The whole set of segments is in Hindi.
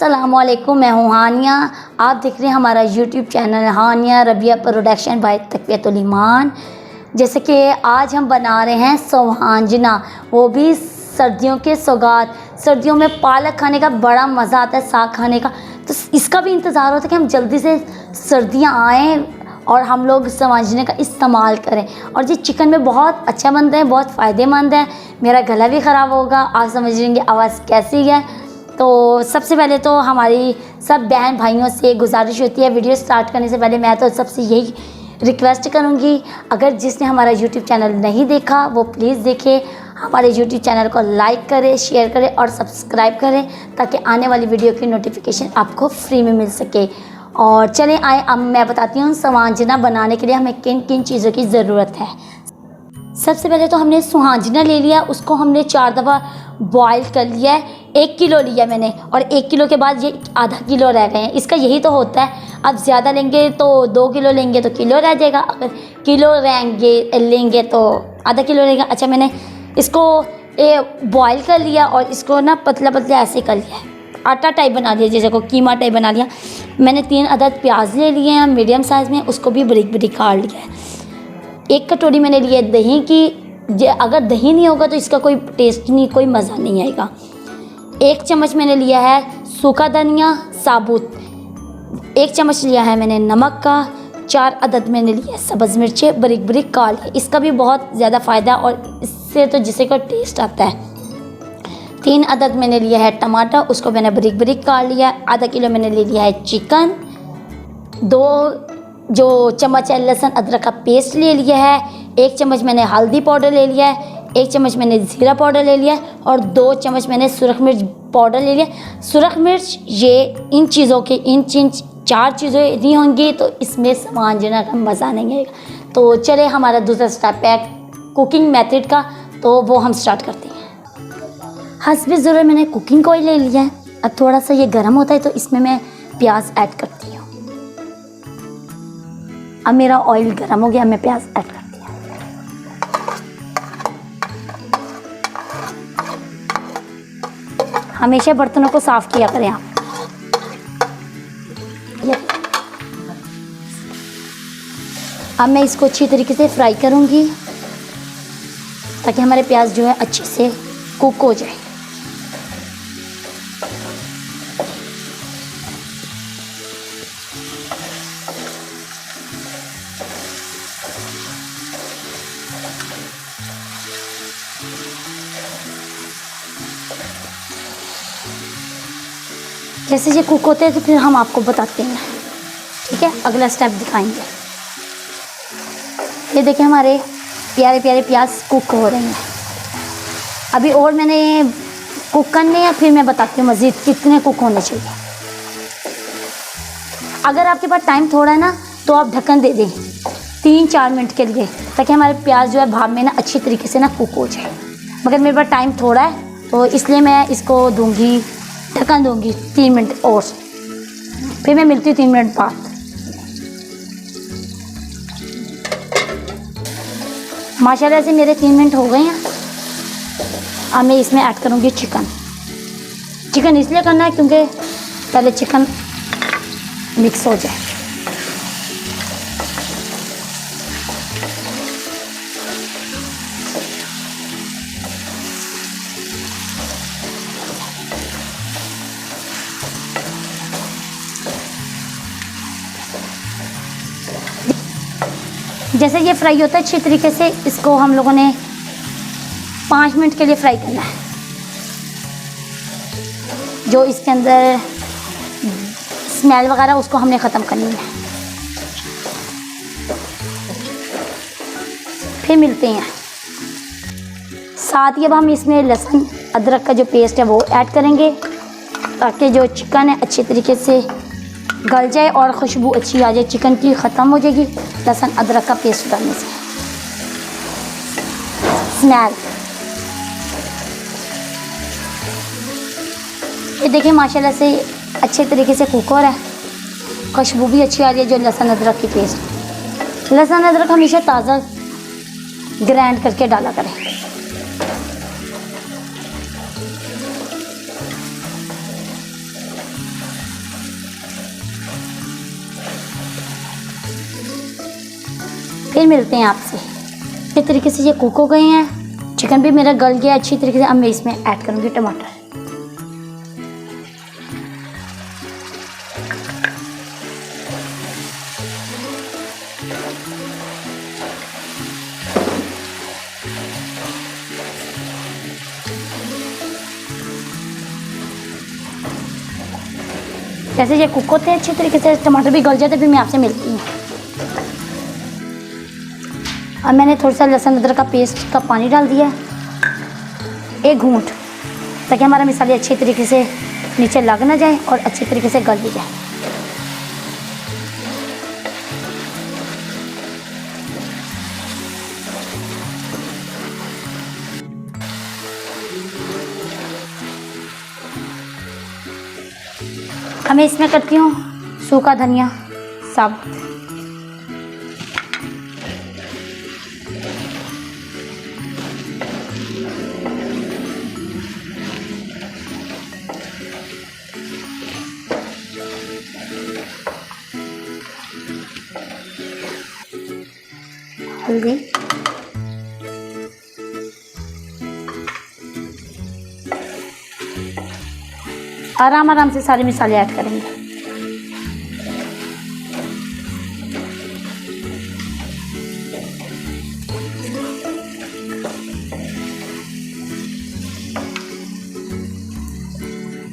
अस्सलामुअलैकुम, मैं हूँ हानिया। आप देख रहे हैं हमारा YouTube channel Hania Rabia production by Taqwiyatul Iman. जैसे कि आज हम बना रहे हैं सोहांजना, वो भी सर्दियों के सौगात। सर्दियों में पालक खाने का बड़ा मज़ा आता है, साग खाने का, तो इसका भी इंतज़ार होता है कि हम जल्दी से सर्दियाँ आएँ और हम लोग सोहांजने का इस्तेमाल करें। और ये चिकन में बहुत अच्छा बनता है, बहुत फ़ायदेमंद है। मेरा गला भी ख़राब होगा, आप समझ लेंगे आवाज़ कैसी है। तो सबसे पहले तो हमारी सब बहन भाइयों से गुजारिश होती है, वीडियो स्टार्ट करने से पहले मैं तो सबसे यही रिक्वेस्ट करूंगी, अगर जिसने हमारा यूट्यूब चैनल नहीं देखा वो प्लीज़ देखे, हमारे यूट्यूब चैनल को लाइक करें, शेयर करें और सब्सक्राइब करें ताकि आने वाली वीडियो की नोटिफिकेशन आपको फ्री में मिल सके। और चलें आए, अब मैं बताती हूँ सोहांजना बनाने के लिए हमें किन किन चीज़ों की ज़रूरत है। सबसे पहले तो हमने सोहांजना ले लिया, उसको हमने 4 दफ़ा बॉईल कर लिया है। 1 किलो लिया मैंने और 1 किलो के बाद ये आधा किलो रह गए हैं। इसका यही तो होता है, अब ज़्यादा लेंगे तो 2 किलो लेंगे तो किलो रह जाएगा, अगर किलो लेंगे तो आधा किलो रहेगा। अच्छा, मैंने इसको बॉईल कर लिया और इसको ना पतला पतला ऐसे कर लिया है, आटा टाइप बना दिया, जैसे को कीमा टाइप बना दिया। मैंने 3 अदद प्याज ले लिए हैं मीडियम साइज़ में, उसको भी बारीक बारीक काट लिया है। 1 कटोरी मैंने लिया दही की, अगर दही नहीं होगा तो इसका कोई टेस्ट नहीं, कोई मज़ा नहीं आएगा। 1 चम्मच मैंने लिया है सूखा धनिया साबुत, 1 चम्मच लिया है मैंने नमक का, 4 अदद मैंने लिया सब्ज़ मिर्चें बारीक बारीक काट लिया। इसका भी बहुत ज़्यादा फ़ायदा और इससे तो जिसे का टेस्ट आता है। 3 अदद मैंने लिया है टमाटर, उसको मैंने बारीक बारीक काट लिया। आधा किलो मैंने ले लिया है चिकन। 2 जो चम्मच है लहसुन अदरक का पेस्ट ले लिया है। 1 चम्मच मैंने हल्दी पाउडर ले लिया है। 1 चम्मच मैंने ज़ीरा पाउडर ले लिया है और 2 चम्मच मैंने सुरख मिर्च पाउडर ले लिया। सुरख मिर्च ये इन चीज़ों के इन 4 चीज़ें नहीं होंगी तो इसमें सोहांजना का मज़ा नहीं आएगा। तो चले हमारा दूसरा स्टेप है कुकिंग मेथड का, तो वो हम स्टार्ट करते हैं। हस्बे ज़रूरत मैंने कुकिंग ऑयल ले लिया है। अब थोड़ा सा ये गर्म होता है तो इसमें मैं प्याज ऐड करती हूँ। अब मेरा ऑयल गर्म हो गया, मैं प्याज ऐड करती हूँ। हमेशा बर्तनों को साफ किया करें आप। अब मैं इसको अच्छी तरीके से फ्राई करूँगी ताकि हमारे प्याज जो है अच्छे से कुक हो जाए। जैसे ये कुक होते हैं तो फिर हम आपको बताते हैं, ठीक है, अगला स्टेप दिखाएंगे। ये देखिए हमारे प्यारे प्यारे प्याज कुक हो रहे हैं। अभी और मैंने कुक करने हैं, फिर मैं बताती हूँ मज़ीद कितने कुक होने चाहिए। अगर आपके पास टाइम थोड़ा है ना तो आप ढक्कन दे दें 3-4 मिनट के लिए, ताकि हमारे प्याज जो है भाप में ना अच्छी तरीके से ना कुक हो जाए। मगर मेरे पास टाइम थोड़ा है तो इसलिए मैं इसको ढक्कन दूंगी 3 मिनट और, फिर मैं मिलती हूँ 3 मिनट बाद। माशाल्लाह से मेरे 3 मिनट हो गए हैं। अब मैं इसमें ऐड करूँगी चिकन इसलिए करना है क्योंकि पहले चिकन मिक्स हो जाए। जैसे ये फ्राई होता है अच्छी तरीके से, इसको हम लोगों ने 5 मिनट के लिए फ्राई करना है। जो इसके अंदर स्मेल वगैरह उसको हमने ख़त्म करनी है। फिर मिलते हैं। साथ ही अब हम इसमें लहसुन अदरक का जो पेस्ट है वो ऐड करेंगे ताकि जो चिकन है अच्छी तरीके से गल जाए और खुशबू अच्छी आ जाए। चिकन की ख़त्म हो जाएगी लहसुन अदरक का पेस्ट डालने से स्मेल। ये देखिए माशाल्लाह से अच्छे तरीके से कुक हो रहा है, खुशबू भी अच्छी आ रही है। जो लहसुन अदरक की पेस्ट, लहसुन अदरक हमेशा ताज़ा ग्राइंड करके डाला करें। फिर मिलते हैं आपसे। इस तरीके से ये कुक हो गए हैं, चिकन भी मेरा गल गया अच्छी तरीके से। अब मैं इसमें ऐड करूँगी टमाटर। जैसे ये कुक होते हैं अच्छी तरीके से, टमाटर भी गल जाते, फिर मैं आपसे मिलती हूँ। अब मैंने थोड़ा सा लहसुन अदरक का पेस्ट का पानी डाल दिया है, एक घूंट, ताकि हमारा मसाले अच्छी तरीके से नीचे लग ना जाए और अच्छी तरीके से गल भी जाए। अब मैं इसमें करती हूँ सूखा धनिया साबुत। हल्दी, आराम से सारे मसाले ऐड करेंगे।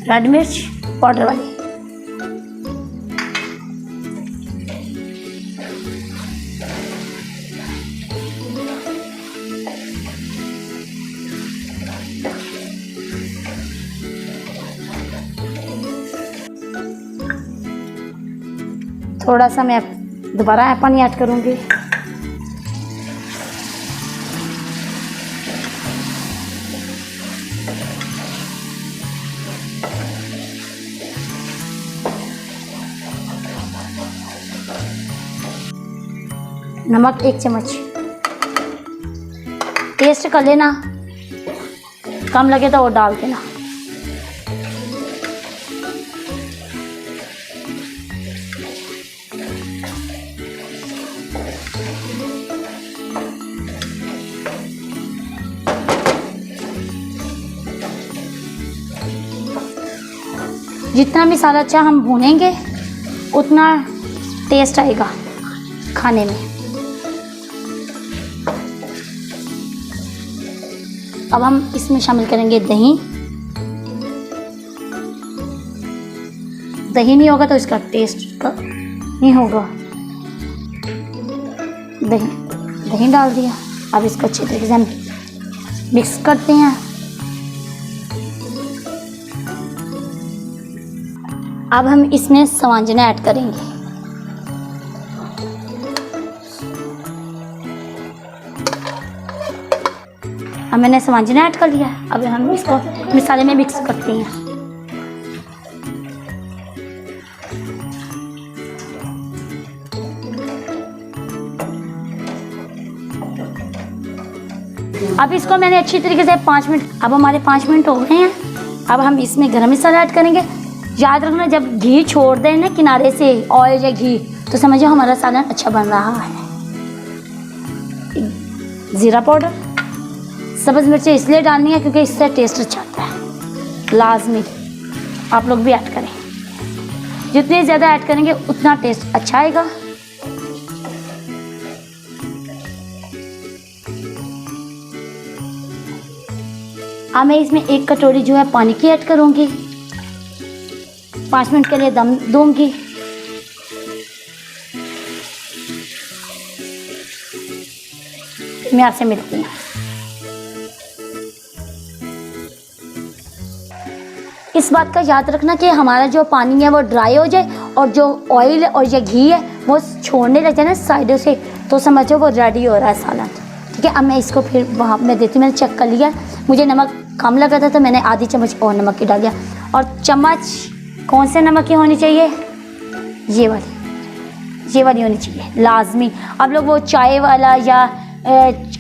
रेड मिर्च पाउडर वाली, थोड़ा सा मैं दोबारा पानी ऐड करूँगी। नमक 1 चम्मच, टेस्ट कर लेना, कम लगे तो और डाल देना। जितना मसाला अच्छा हम भूनेंगे उतना टेस्ट आएगा खाने में। अब हम इसमें शामिल करेंगे दही। दही नहीं होगा तो इसका टेस्ट नहीं होगा। दही डाल दिया। अब इसको अच्छे तरीके से हम मिक्स करते हैं। अब हम इसमें सवांजना ऐड करेंगे। अब मैंने सवांजना ऐड कर लिया। अब हम इसको मसाले में मिक्स करते हैं। अब इसको मैंने अच्छी तरीके से 5 मिनट, अब हमारे 5 मिनट हो गए हैं। अब हम इसमें गरम मसाला ऐड करेंगे। याद रखना, जब घी छोड़ दें ना किनारे से, ऑयल या घी, तो समझो हमारा सालन अच्छा बन रहा है। ज़ीरा पाउडर, सब्ज़ मिर्चें इसलिए डालनी है क्योंकि इससे टेस्ट अच्छा आता है। लाजमी आप लोग भी ऐड करें, जितने ज़्यादा ऐड करेंगे उतना टेस्ट अच्छा आएगा। अब मैं इसमें 1 कटोरी जो है पानी की ऐड करूँगी। 5 मिनट के लिए दम दूंगी। मैं आपसे मिलती हूँ। इस बात का याद रखना कि हमारा जो पानी है वो ड्राई हो जाए और जो ऑयल और ये घी है वो छोड़ने लग जाए ना साइडों से, तो समझो वो रेडी हो रहा है सालन। ठीक है, अब मैं इसको फिर वहाँ मैं देती हूँ। मैंने चेक कर लिया, मुझे नमक कम लगा था तो मैंने आधी चम्मच और नमक की डाल दिया। और चम्मच कौन से नमक की होनी चाहिए? ये वाली होनी चाहिए लाजमी। अब लोग वो चाय वाला या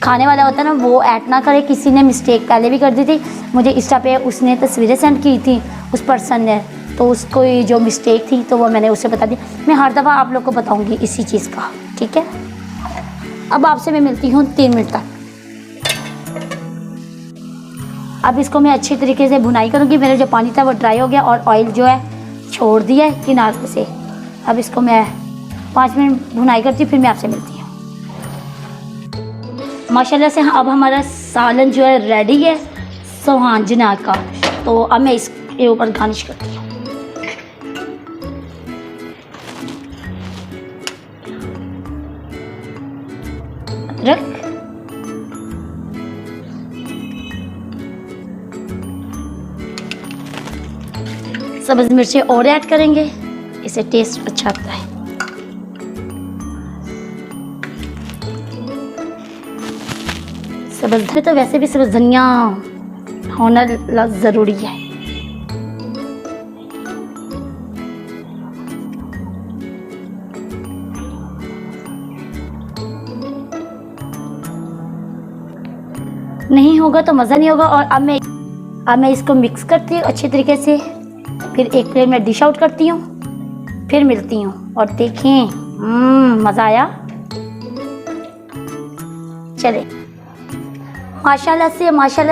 खाने वाला होता है ना, वो ऐड ना करे। किसी ने मिस्टेक पहले भी कर दी थी मुझे इंस्टा पे, उसने तस्वीरें सेंड की थी उस पर्सन ने, तो उसको जो मिस्टेक थी तो वो मैंने उसे बता दी। मैं हर दफ़ा आप लोग को बताऊंगी इसी चीज़ का, ठीक है। अब आपसे मैं मिलती हूँ 3 मिनट तक। अब इसको मैं अच्छी तरीके से भुनाई करूँगी। मेरा जो पानी था वो ड्राई हो गया और ऑयल जो है छोड़ दिया है किनारे से। अब इसको मैं 5 मिनट भुनाई करती हूँ, फिर मैं आपसे मिलती हूँ। माशाल्लाह से अब हमारा सालन जो है रेडी है सोहांजना का। तो अब मैं इसके ऊपर गार्निश करती हूँ। अदरक, सब्ज़ मिर्चें और ऐड करेंगे, इससे टेस्ट अच्छा आता है। सब्ज़ में तो वैसे भी सब्ज़ धनिया होना ज़रूरी है। नहीं होगा तो मज़ा नहीं होगा। और अब मैं इसको मिक्स करती हूँ अच्छी तरीके से, फिर एक प्लेट में डिश आउट करती हूँ, फिर मिलती हूँ। और देखें मज़ा आया। चले, माशाल्लाह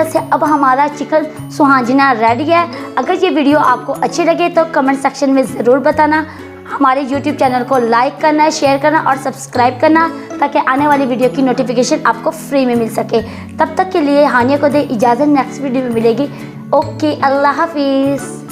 से अब हमारा चिकन सोहांजना रेडी है। अगर ये वीडियो आपको अच्छी लगे तो कमेंट सेक्शन में ज़रूर बताना। हमारे यूट्यूब चैनल को लाइक करना, शेयर करना और सब्सक्राइब करना, ताकि आने वाली वीडियो की नोटिफिकेशन आपको फ्री में मिल सके। तब तक के लिए हानिया को दे इजाज़त, नेक्स्ट वीडियो में मिलेगी। ओके, अल्लाह हाफिज़।